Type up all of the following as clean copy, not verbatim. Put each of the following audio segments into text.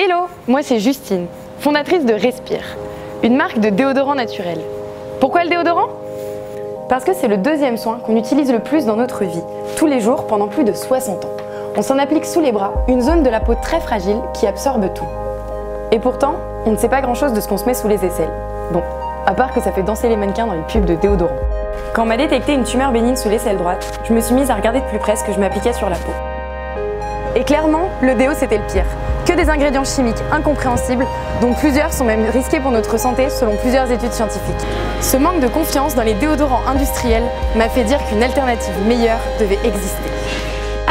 Hello, moi c'est Justine, fondatrice de Respire, une marque de déodorant naturel. Pourquoi le déodorant? Parce que c'est le deuxième soin qu'on utilise le plus dans notre vie, tous les jours pendant plus de 60 ans. On s'en applique sous les bras, une zone de la peau très fragile qui absorbe tout. Et pourtant, on ne sait pas grand-chose de ce qu'on se met sous les aisselles. Bon, à part que ça fait danser les mannequins dans les pubs de déodorant. Quand on m'a détecté une tumeur bénigne sous l'aisselle droite, je me suis mise à regarder de plus près ce que je m'appliquais sur la peau. Et clairement, le déo c'était le pire. Que des ingrédients chimiques incompréhensibles, dont plusieurs sont même risqués pour notre santé selon plusieurs études scientifiques. Ce manque de confiance dans les déodorants industriels m'a fait dire qu'une alternative meilleure devait exister.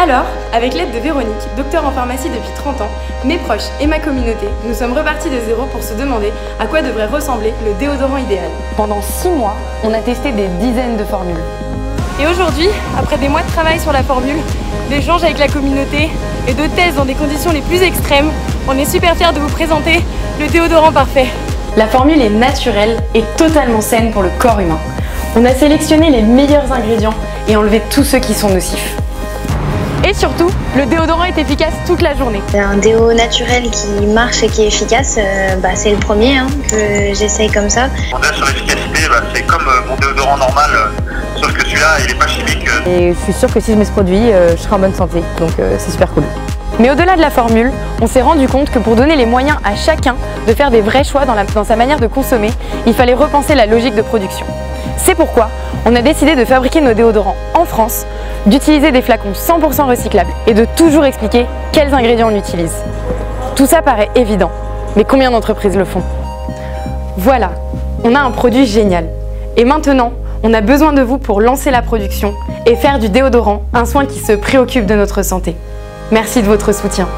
Alors, avec l'aide de Véronique, docteur en pharmacie depuis 30 ans, mes proches et ma communauté, nous sommes repartis de zéro pour se demander à quoi devrait ressembler le déodorant idéal. Pendant 6 mois, on a testé des dizaines de formules. Et aujourd'hui, après des mois de travail sur la formule, d'échanges avec la communauté et de tests dans des conditions les plus extrêmes, on est super fiers de vous présenter le déodorant parfait. La formule est naturelle et totalement saine pour le corps humain. On a sélectionné les meilleurs ingrédients et enlevé tous ceux qui sont nocifs. Et surtout, le déodorant est efficace toute la journée. Un déo naturel qui marche et qui est efficace, c'est le premier que j'essaye comme ça. Sur l'efficacité, c'est comme mon déodorant normal, sauf que celui-là, il n'est pas chimique. Et je suis sûre que si je mets ce produit, je serai en bonne santé, donc c'est super cool. Mais au-delà de la formule, on s'est rendu compte que pour donner les moyens à chacun de faire des vrais choix dans sa manière de consommer, il fallait repenser la logique de production. C'est pourquoi on a décidé de fabriquer nos déodorants en France, d'utiliser des flacons 100% recyclables et de toujours expliquer quels ingrédients on utilise. Tout ça paraît évident, mais combien d'entreprises le font? Voilà, on a un produit génial. Et maintenant, on a besoin de vous pour lancer la production et faire du déodorant un soin qui se préoccupe de notre santé. Merci de votre soutien.